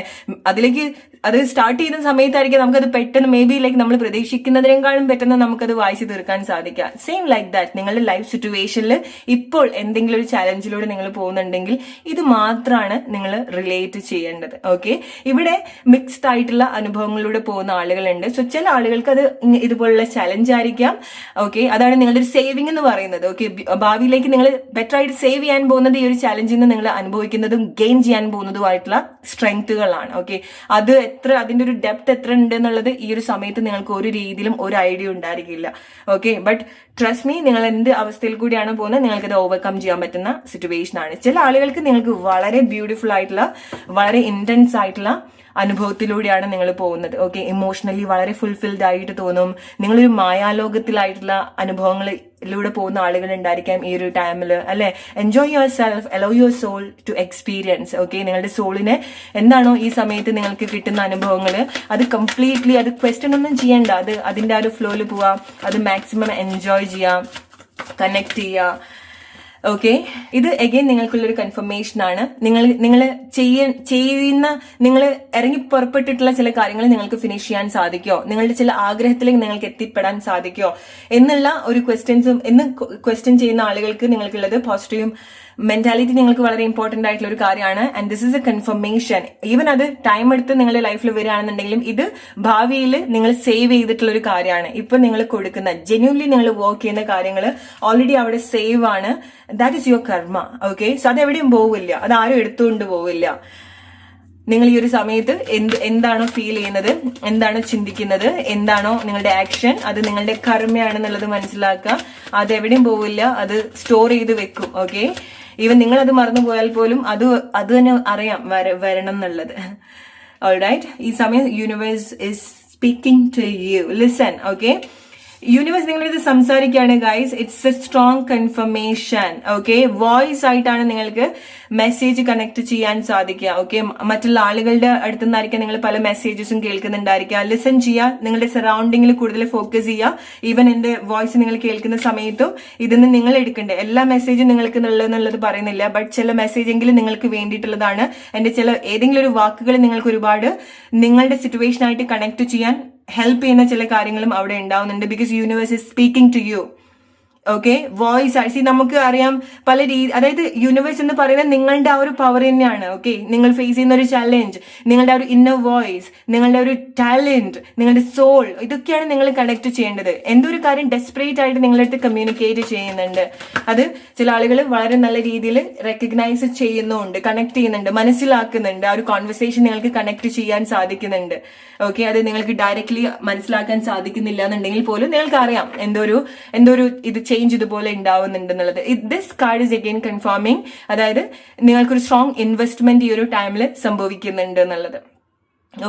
അതിലേക്ക് അത് സ്റ്റാർട്ട് ചെയ്യുന്ന സമയത്തായിരിക്കും നമുക്കത് പെട്ടെന്ന് മേ ബി ലൈക്ക് നമ്മൾ പ്രതീക്ഷിക്കുന്നതിനേക്കാളും പെട്ടെന്ന് നമുക്കത് വായിച്ച് തീർക്കാൻ സാധിക്കാം. സെയിം ലൈക്ക് ദാറ്റ് നിങ്ങളുടെ ലൈഫ് സിറ്റുവേഷനിൽ ഇപ്പോൾ എന്തെങ്കിലും ഒരു ചലഞ്ചിലൂടെ നിങ്ങൾ പോകുന്നുണ്ടെങ്കിൽ ഇത് മാത്രമാണ് നിങ്ങൾ റിലേറ്റ് ചെയ്യേണ്ടത്. ഓക്കെ, ഇവിടെ മിക്സ്ഡ് ആയിട്ടുള്ള അനുഭവങ്ങളിലൂടെ പോകുന്ന ആളുകളുണ്ട്. സോ ചില ആളുകൾക്ക് അത് ഇതുപോലുള്ള ചലഞ്ച് ആയിരിക്കാം. ഓക്കെ, അതാണ് നിങ്ങളുടെ ഒരു സേവിങ് എന്ന് പറയുന്നത്. ഓക്കെ, ഭാവിയിലേക്ക് നിങ്ങൾ ബെറ്റർ ആയിട്ട് സേവ് ചെയ്യാൻ പോകുന്നത് ഈ ഒരു ചലഞ്ചിൽ നിന്ന് നിങ്ങൾ അനുഭവിക്കുന്നതും ഗെയിൻ ചെയ്യാൻ പോകുന്നതുമായിട്ടുള്ള സ്ട്രെങ്ത്തുകളാണ്. ഓക്കെ, അത് അതിന്റെ ഒരു ഡെപ്ത് എത്ര ഉണ്ട് എന്നുള്ളത് ഈ ഒരു സമയത്ത് നിങ്ങൾക്ക് ഒരു രീതിയിലും ഒരു ഐഡിയ ഉണ്ടായിരിക്കില്ല. ഓക്കെ, ബട്ട് ട്രസ്റ്റ് മീ, നിങ്ങൾ എന്ത് അവസ്ഥയിൽ കൂടിയാണ് പോകുന്നത് നിങ്ങൾക്ക് അത് ഓവർകം ചെയ്യാൻ പറ്റുന്ന സിറ്റുവേഷൻ ആണ്. ചില ആളുകൾക്ക് നിങ്ങൾക്ക് വളരെ ബ്യൂട്ടിഫുൾ ആയിട്ടുള്ള വളരെ ഇന്റൻസ് ആയിട്ടുള്ള അനുഭവത്തിലൂടെയാണ് നിങ്ങൾ പോകുന്നത്. ഓക്കെ, ഇമോഷണലി വളരെ ഫുൾഫിൽഡ് ആയിട്ട് തോന്നും. നിങ്ങളൊരു മായാലോകത്തിലായിട്ടുള്ള അനുഭവങ്ങളിലൂടെ പോകുന്ന ആളുകൾ ഉണ്ടായിരിക്കാം ഈ ഒരു ടൈമിൽ, അല്ലെ? Enjoy yourself, allow your soul to experience. Okay, നിങ്ങളുടെ സോളിനെ എന്താണോ ഈ സമയത്ത് നിങ്ങൾക്ക് കിട്ടുന്ന അനുഭവങ്ങൾ അത് കംപ്ലീറ്റ്ലി അത് ക്വസ്റ്റ്യൻ ഒന്നും ചെയ്യണ്ട, അത് അതിന്റെ ആ ഒരു ഫ്ലോയിൽ പോവാം, അത് മാക്സിമം എൻജോയ് ചെയ്യാം, കണക്ട് ചെയ്യാം. ഓക്കെ, ഇത് അഗൈൻ നിങ്ങൾക്കുള്ളൊരു കൺഫർമേഷൻ ആണ്. നിങ്ങൾ ചെയ്യുന്ന നിങ്ങൾ ഇറങ്ങി പുറപ്പെട്ടിട്ടുള്ള ചില കാര്യങ്ങൾ നിങ്ങൾക്ക് ഫിനിഷ് ചെയ്യാൻ സാധിക്കോ, നിങ്ങളുടെ ചില ആഗ്രഹത്തിലേക്ക് നിങ്ങൾക്ക് എത്തിപ്പെടാൻ സാധിക്കോ എന്നുള്ള ഒരു ക്വസ്റ്റ്യൻ ചെയ്യുന്ന ആളുകൾക്ക് നിങ്ങൾക്കുള്ളത് പോസിറ്റീവ് മെന്റാലിറ്റി നിങ്ങൾക്ക് വളരെ ഇമ്പോർട്ടന്റ് ആയിട്ടുള്ള ഒരു കാര്യമാണ്. And this is A confirmation. Even അത് ടൈം എടുത്ത് നിങ്ങളുടെ ലൈഫിൽ വരികയാണെന്നുണ്ടെങ്കിലും ഇത് ഭാവിയിൽ നിങ്ങൾ സേവ് ചെയ്തിട്ടുള്ള ഒരു കാര്യമാണ്. ഇപ്പൊ നിങ്ങൾ കൊടുക്കുന്ന ജെന്യൂൻലി നിങ്ങൾ വർക്ക് ചെയ്യുന്ന കാര്യങ്ങൾ ഓൾറെഡി അവിടെ സേവ് ആണ്. ദാറ്റ് ഇസ് യുവർ കർമ്മ. ഓക്കെ, സോ അത് എവിടെയും പോവില്ല, അത് ആരും എടുത്തുകൊണ്ട് പോവില്ല. നിങ്ങൾ ഈ ഒരു സമയത്ത് എന്താണോ ഫീൽ ചെയ്യുന്നത്, എന്താണോ ചിന്തിക്കുന്നത്, എന്താണോ നിങ്ങളുടെ ആക്ഷൻ, അത് നിങ്ങളുടെ കർമ്മയാണെന്നുള്ളത് മനസ്സിലാക്കുക. അത് എവിടെയും പോവില്ല, അത് സ്റ്റോർ ചെയ്ത് വെക്കും. ഓക്കെ, ഈവൻ നിങ്ങൾ അത് മറന്നു പോയാൽ പോലും അത് തന്നെ അറിയാം വരണം എന്നുള്ളത്. ഓൾറൈറ്റ്, ഈ സമയം universe is speaking to you. Listen. Okay, universe നിങ്ങളിത് സംസാരിക്കുകയാണ് guys. It's a strong confirmation. Okay, voice ആയിട്ടാണ് നിങ്ങൾക്ക് മെസ്സേജ് കണക്ട് ചെയ്യാൻ സാധിക്കുക. ഓക്കെ, മറ്റുള്ള ആളുകളുടെ അടുത്തു നിന്നായിരിക്കാം നിങ്ങൾ പല മെസ്സേജസും കേൾക്കുന്നുണ്ടായിരിക്കുക. ലിസൺ ചെയ്യുക, നിങ്ങളുടെ സറൗണ്ടിങ്ങിൽ കൂടുതൽ ഫോക്കസ് ചെയ്യുക. ഈവൻ എന്റെ വോയിസ് നിങ്ങൾ കേൾക്കുന്ന സമയത്തും ഇതിന്ന് നിങ്ങൾ എടുക്കണ്ടേ. എല്ലാ മെസ്സേജും നിങ്ങൾക്ക് എന്നുള്ളത് പറയുന്നില്ല, ബട്ട് ചില മെസ്സേജ് എങ്കിലും നിങ്ങൾക്ക് വേണ്ടിയിട്ടുള്ളതാണ്. എന്റെ ഏതെങ്കിലും ഒരു വാക്കുകൾ നിങ്ങൾക്ക് ഒരുപാട് നിങ്ങളുടെ സിറ്റുവേഷൻ ആയിട്ട് കണക്ട് ചെയ്യാൻ ഹെൽപ്പ് ചെയ്യുന്ന ചില കാര്യങ്ങളും അവിടെ ഉണ്ടാവുന്നുണ്ട്. Because universe is speaking to you. Okay, voice ആയി നമുക്ക് അറിയാം പല അതായത് യൂണിവേഴ്സ് എന്ന് പറയുന്നത് നിങ്ങളുടെ ആ ഒരു പവർ തന്നെയാണ്. ഓക്കെ, നിങ്ങൾ ഫേസ് ചെയ്യുന്ന ഒരു ചലഞ്ച്, നിങ്ങളുടെ ആ ഒരു ഇന്നർ വോയിസ്, നിങ്ങളുടെ ഒരു ടാലന്റ്, നിങ്ങളുടെ സോൾ, ഇതൊക്കെയാണ് നിങ്ങൾ കണക്ട് ചെയ്യേണ്ടത്. എന്തൊരു കാര്യം ഡെസ്പറേറ്റ് ആയിട്ട് നിങ്ങളടുത്ത് കമ്മ്യൂണിക്കേറ്റ് ചെയ്യുന്നുണ്ട്, അത് ചില ആളുകൾ വളരെ നല്ല രീതിയിൽ റെക്കഗ്നൈസ് ചെയ്യുന്നുണ്ട്, കണക്ട് ചെയ്യുന്നുണ്ട്, മനസ്സിലാക്കുന്നുണ്ട്. ആ ഒരു കോൺവെർസേഷൻ നിങ്ങൾക്ക് കണക്ട് ചെയ്യാൻ സാധിക്കുന്നുണ്ട്. ഓക്കെ, അത് നിങ്ങൾക്ക് ഡയറക്ട്ലി മനസ്സിലാക്കാൻ സാധിക്കുന്നില്ല എന്നുണ്ടെങ്കിൽ പോലും നിങ്ങൾക്ക് അറിയാം എന്തോ ഒരു ഇത് ചേഞ്ച് ഇതുപോലെ ഉണ്ടാവുന്നുണ്ട് എന്നുള്ളത്. This card is again confirming, അതായത് നിങ്ങൾക്കൊരു സ്ട്രോങ് ഇൻവെസ്റ്റ്മെന്റ് ഈ ഒരു ടൈമിൽ സംഭവിക്കുന്നുണ്ട് എന്നുള്ളത്.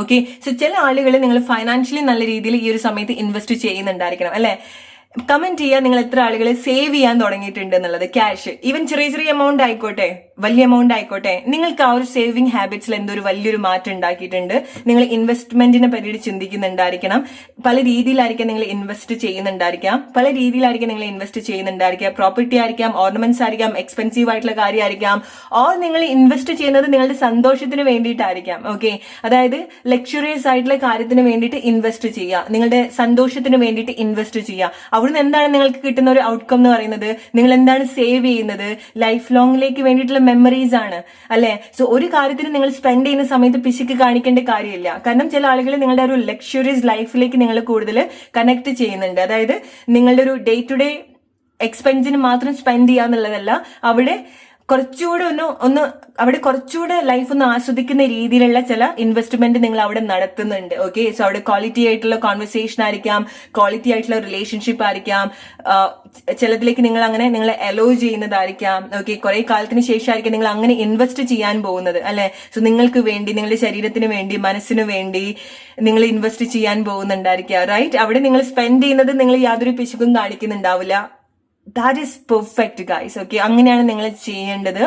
ഓക്കെ, സോ ചില ആളുകൾ നിങ്ങൾ ഫൈനാൻഷ്യലി നല്ല രീതിയിൽ ഈ ഒരു സമയത്ത് ഇൻവെസ്റ്റ് ചെയ്യുന്നുണ്ടായിരിക്കണം അല്ലെ. കമന്റ് ചെയ്യുക നിങ്ങൾ എത്ര ആളുകൾ സേവ് ചെയ്യാൻ തുടങ്ങിയിട്ടുണ്ട് എന്നുള്ളത്. ക്യാഷ്, ഈവൻ ചെറിയ എമൗണ്ട് ആയിക്കോട്ടെ, വലിയ എമൗണ്ട് ആയിക്കോട്ടെ, നിങ്ങൾക്ക് ആ ഒരു സേവിങ് ഹാബിറ്റ്സിൽ എന്തൊരു വലിയൊരു മാറ്റം ഉണ്ടാക്കിയിട്ടുണ്ട്. നിങ്ങൾ ഇൻവെസ്റ്റ്മെന്റിനെ പറ്റിയിട്ട് ചിന്തിക്കുന്നുണ്ടായിരിക്കണം. പല രീതിയിലായിരിക്കാം നിങ്ങൾ ഇൻവെസ്റ്റ് ചെയ്യുന്നുണ്ടായിരിക്കാം, പ്രോപ്പർട്ടി ആയിരിക്കാം, ഓർണമെന്റ്സ് ആയിരിക്കാം, എക്സ്പെൻസീവ് ആയിട്ടുള്ള കാര്യമായിരിക്കാം, ഓർ നിങ്ങൾ ഇൻവെസ്റ്റ് ചെയ്യുന്നത് നിങ്ങളുടെ സന്തോഷത്തിന് വേണ്ടിയിട്ടായിരിക്കാം. ഓക്കെ, അതായത് ലക്ഷറിയസ് ആയിട്ടുള്ള കാര്യത്തിന് വേണ്ടിയിട്ട് ഇൻവെസ്റ്റ് ചെയ്യുക, നിങ്ങളുടെ സന്തോഷത്തിന് വേണ്ടിയിട്ട് ഇൻവെസ്റ്റ് ചെയ്യുക. അവിടുന്ന് എന്താണ് നിങ്ങൾക്ക് കിട്ടുന്ന ഒരു ഔട്ട്കം എന്ന് പറയുന്നത്, നിങ്ങൾ എന്താണ് സേവ് ചെയ്യുന്നത്, ലൈഫ് ലോങ്ങിലേക്ക് വേണ്ടിയിട്ടുള്ള മെമ്മറീസ് ആണ് അല്ലെ. സോ ഒരു കാര്യത്തിന് നിങ്ങൾ സ്പെൻഡ് ചെയ്യുന്ന സമയത്ത് പിശുക്ക് കാണിക്കേണ്ട കാര്യമില്ല. കാരണം ചില ആളുകൾ നിങ്ങളുടെ ഒരു ലക്ഷറിയസ് ലൈഫിലേക്ക് നിങ്ങൾ കൂടുതൽ കണക്ട് ചെയ്യുന്നുണ്ട്. അതായത് നിങ്ങളുടെ ഒരു ഡേ ടു ഡേ എക്സ്പെൻസിന് മാത്രം സ്പെൻഡ് ചെയ്യാന്നുള്ളതല്ല, അവിടെ കുറച്ചുകൂടെ ലൈഫ് ഒന്ന് ആസ്വദിക്കുന്ന രീതിയിലുള്ള ചില ഇൻവെസ്റ്റ്മെന്റ് നിങ്ങൾ അവിടെ നടത്തുന്നുണ്ട്. ഓക്കെ, സോ അവിടെ ക്വാളിറ്റി ആയിട്ടുള്ള കോൺവെർസേഷൻ ആയിരിക്കാം, ക്വാളിറ്റി ആയിട്ടുള്ള റിലേഷൻഷിപ്പ് ആയിരിക്കാം, ചിലതിലേക്ക് നിങ്ങളെ അലോ ചെയ്യുന്നതായിരിക്കാം. ഓക്കെ, കുറെ കാലത്തിന് ശേഷമായിരിക്കും നിങ്ങൾ അങ്ങനെ ഇൻവെസ്റ്റ് ചെയ്യാൻ പോകുന്നത് അല്ലെ. സോ നിങ്ങൾക്ക് വേണ്ടി, നിങ്ങളുടെ ശരീരത്തിന് വേണ്ടി, മനസ്സിന് വേണ്ടി നിങ്ങൾ ഇൻവെസ്റ്റ് ചെയ്യാൻ പോകുന്നുണ്ടായിരിക്കുക. റൈറ്റ്, അവിടെ നിങ്ങൾ സ്പെൻഡ് ചെയ്യുന്നത് നിങ്ങൾ യാതൊരു പിശുക്കും കാണിക്കുന്നുണ്ടാവില്ല. That is perfect guys. Okay, അങ്ങനെയാണ് നിങ്ങൾ ചെയ്യേണ്ടത്.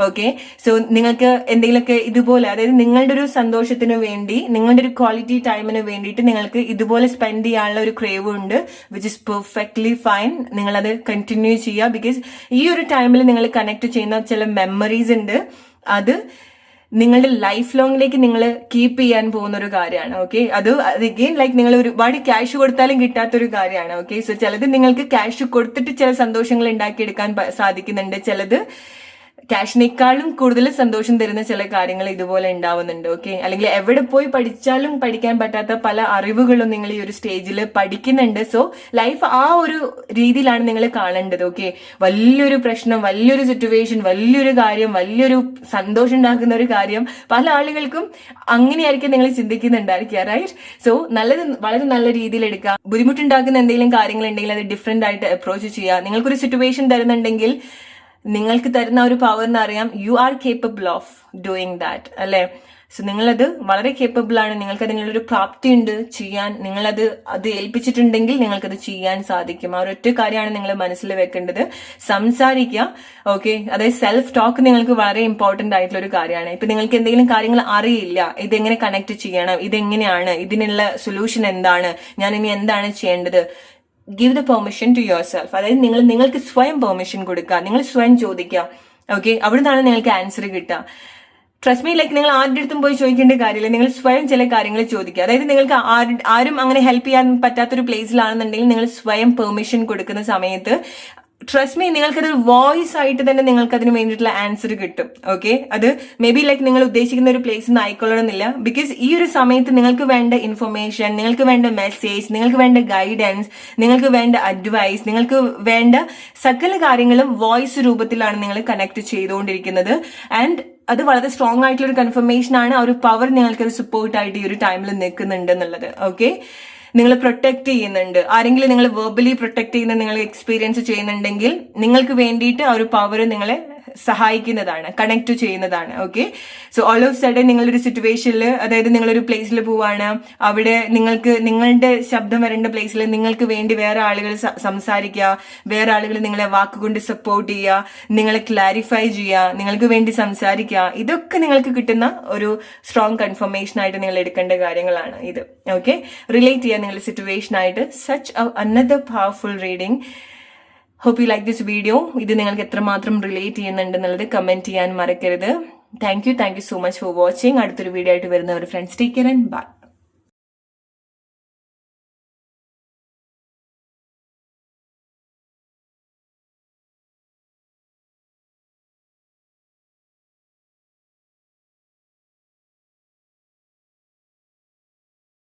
ഓക്കെ, സോ നിങ്ങൾക്ക് എന്തെങ്കിലുമൊക്കെ ഇതുപോലെ, അതായത് നിങ്ങളുടെ ഒരു സന്തോഷത്തിന് വേണ്ടി, നിങ്ങളുടെ ഒരു ക്വാളിറ്റി ടൈമിന് വേണ്ടിയിട്ട് നിങ്ങൾക്ക് ഇതുപോലെ സ്പെൻഡ് ചെയ്യാനുള്ള ഒരു ക്രേവ് ഉണ്ട്, വിച്ച് ഇസ് പെർഫെക്റ്റ്ലി ഫൈൻ. നിങ്ങളത് കണ്ടിന്യൂ ചെയ്യുക. ബിക്കോസ് ഈ ഒരു ടൈമിൽ നിങ്ങൾ കണക്ട് ചെയ്യുന്ന ചില മെമ്മറീസ് ഉണ്ട്, അത് നിങ്ങളുടെ ലൈഫ് ലോങ്ങിലേക്ക് നിങ്ങൾ കീപ്പ് ചെയ്യാൻ പോകുന്ന ഒരു കാര്യമാണ്. ഓക്കെ, അത് അഗെയിൻ ലൈക്ക് നിങ്ങൾ ഒരുപാട് ക്യാഷ് കൊടുത്താലും കിട്ടാത്തൊരു കാര്യമാണ്. ഓക്കെ, സോ ചിലത് നിങ്ങൾക്ക് ക്യാഷ് കൊടുത്തിട്ട് ചില സന്തോഷങ്ങൾ ഉണ്ടാക്കിയെടുക്കാൻ സാധിക്കുന്നുണ്ട്, ചിലത് ക്യാഷിനേക്കാളും കൂടുതൽ സന്തോഷം തരുന്ന ചില കാര്യങ്ങൾ ഇതുപോലെ ഉണ്ടാവുന്നുണ്ട്. ഓക്കെ, അല്ലെങ്കിൽ എവിടെ പോയി പഠിച്ചാലും പഠിക്കാൻ പറ്റാത്ത പല അറിവുകളും നിങ്ങൾ ഈ ഒരു സ്റ്റേജിൽ പഠിക്കുന്നുണ്ട്. സോ ലൈഫ് ആ ഒരു രീതിയിലാണ് നിങ്ങൾ കാണേണ്ടത്. ഓക്കെ, വലിയൊരു പ്രശ്നം, വലിയൊരു സിറ്റുവേഷൻ, വലിയൊരു കാര്യം, വലിയൊരു സന്തോഷം ഉണ്ടാക്കുന്ന ഒരു കാര്യം പല ആളുകൾക്കും അങ്ങനെയായിരിക്കും നിങ്ങൾ ചിന്തിക്കുന്നുണ്ടായിരിക്കുക. റൈറ്റ്, സോ വളരെ നല്ല രീതിയിൽ എടുക്കുക. ബുദ്ധിമുട്ടുണ്ടാക്കുന്ന എന്തെങ്കിലും കാര്യങ്ങൾ ഉണ്ടെങ്കിൽ അത് ഡിഫറെന്റ് ആയിട്ട് അപ്രോച്ച് ചെയ്യുക. നിങ്ങൾക്കൊരു സിറ്റുവേഷൻ തരുന്നുണ്ടെങ്കിൽ നിങ്ങൾക്ക് തരുന്ന ഒരു പവർ എന്ന് അറിയാം, you are capable of doing that അല്ലെ. സോ നിങ്ങളത് വളരെ കേപ്പബിൾ ആണ്, നിങ്ങൾക്ക് അതിനുള്ളൊരു പ്രാപ്തി ഉണ്ട് ചെയ്യാൻ. നിങ്ങളത് ഏൽപ്പിച്ചിട്ടുണ്ടെങ്കിൽ നിങ്ങൾക്കത് ചെയ്യാൻ സാധിക്കും. ആ ഒരൊറ്റ കാര്യമാണ് നിങ്ങൾ മനസ്സിൽ വെക്കേണ്ടത്. സംസാരിക്കുക. ഓക്കെ, അതായത് സെൽഫ് ടോക്ക് നിങ്ങൾക്ക് വളരെ ഇമ്പോർട്ടന്റ് ആയിട്ടുള്ള ഒരു കാര്യമാണ്. ഇപ്പൊ നിങ്ങൾക്ക് എന്തെങ്കിലും കാര്യങ്ങൾ അറിയില്ല, ഇതെങ്ങനെ കണക്ട് ചെയ്യണം, ഇതെങ്ങനെയാണ്, ഇതിനുള്ള സൊല്യൂഷൻ എന്താണ്, ഞാൻ ഇനി എന്താണ് ചെയ്യേണ്ടത്, give the permission to yourself. അതായത് നിങ്ങൾക്ക് സ്വയം പെർമിഷൻ കൊടുക്കുക, നിങ്ങൾ സ്വയം ചോദിക്കുക. ഓക്കെ, അവിടുന്നാണ് നിങ്ങൾക്ക് ആൻസർ കിട്ടുക. ട്രസ്റ്റ് മീ, ലൈക്ക് നിങ്ങൾ ആരുടെ അടുത്തും പോയി ചോദിക്കേണ്ട കാര്യമില്ല, നിങ്ങൾ സ്വയം ചില കാര്യങ്ങൾ ചോദിക്കുക. അതായത് നിങ്ങൾക്ക് ആരും അങ്ങനെ ഹെൽപ്പ് ചെയ്യാൻ പറ്റാത്തൊരു പ്ലേസിലാണെന്നുണ്ടെങ്കിൽ നിങ്ങൾ സ്വയം പെർമിഷൻ കൊടുക്കുന്ന സമയത്ത് ട്രസ്റ്റ് മീ, നിങ്ങൾക്കതൊരു വോയിസ് ആയിട്ട് തന്നെ നിങ്ങൾക്ക് അതിന് വേണ്ടിയിട്ടുള്ള ആൻസർ കിട്ടും. ഓക്കെ, അത് മേ ബി ലൈക്ക് നിങ്ങൾ ഉദ്ദേശിക്കുന്ന ഒരു പ്ലേസിൽ നിന്ന് ആയിക്കൊള്ളണമെന്നില്ല. ബിക്കോസ് ഈ ഒരു സമയത്ത് നിങ്ങൾക്ക് വേണ്ട ഇൻഫർമേഷൻ, നിങ്ങൾക്ക് വേണ്ട മെസ്സേജ്, നിങ്ങൾക്ക് വേണ്ട ഗൈഡൻസ്, നിങ്ങൾക്ക് വേണ്ട അഡ്വൈസ്, നിങ്ങൾക്ക് വേണ്ട സകല കാര്യങ്ങളും വോയിസ് രൂപത്തിലാണ് നിങ്ങൾ കണക്ട് ചെയ്തുകൊണ്ടിരിക്കുന്നത്. ആൻഡ് അത് വളരെ സ്ട്രോങ് ആയിട്ടുള്ള ഒരു കൺഫർമേഷൻ ആണ്. ആ ഒരു പവർ നിങ്ങൾക്ക് ഒരു സപ്പോർട്ടായിട്ട് ഈ ഒരു ടൈമിൽ നിൽക്കുന്നുണ്ട് എന്നുള്ളത്. ഓക്കെ, നിങ്ങൾ പ്രൊട്ടക്ട് ചെയ്യുന്നുണ്ട്, ആരെങ്കിലും നിങ്ങൾ വെർബലി പ്രൊട്ടക്ട് ചെയ്യുന്ന നിങ്ങൾ എക്സ്പീരിയൻസ് ചെയ്യുന്നുണ്ടെങ്കിൽ നിങ്ങൾക്ക് വേണ്ടിയിട്ട് ആ ഒരു പവർ നിങ്ങളെ സഹായിക്കുന്നതാണ്, കണക്ട് ചെയ്യുന്നതാണ്. Okay, so all of sudden നിങ്ങളൊരു സിറ്റുവേഷനിൽ, അതായത് നിങ്ങളൊരു പ്ലേസിൽ പോവാണ്, അവിടെ നിങ്ങളുടെ ശബ്ദം വരേണ്ട പ്ലേസിൽ നിങ്ങൾക്ക് വേണ്ടി വേറെ ആളുകൾ സംസാരിക്കുക, വേറെ ആളുകൾ നിങ്ങളെ വാക്കുകൊണ്ട് സപ്പോർട്ട് ചെയ്യുക, നിങ്ങളെ ക്ലാരിഫൈ ചെയ്യുക, നിങ്ങൾക്ക് വേണ്ടി സംസാരിക്കുക, ഇതൊക്കെ നിങ്ങൾക്ക് കിട്ടുന്ന ഒരു സ്ട്രോങ് കൺഫർമേഷൻ ആയിട്ട് നിങ്ങൾ എടുക്കേണ്ട കാര്യങ്ങളാണ് ഇത്. ഓക്കെ, റിലേറ്റ് ചെയ്യാൻ നിങ്ങളുടെ സിറ്റുവേഷൻ ആയിട്ട് such another powerful reading. Hope you like this video. ഇത് നിങ്ങൾക്ക് എത്രമാത്രം റിലേറ്റ് ചെയ്യുന്നുണ്ടെന്നുള്ളത് കമന്റ് ചെയ്യാൻ മറക്കരുത്. Thank you so much for watching. അടുത്തൊരു വീഡിയോ ആയിട്ട് വരുന്നവർ friends, take care and by.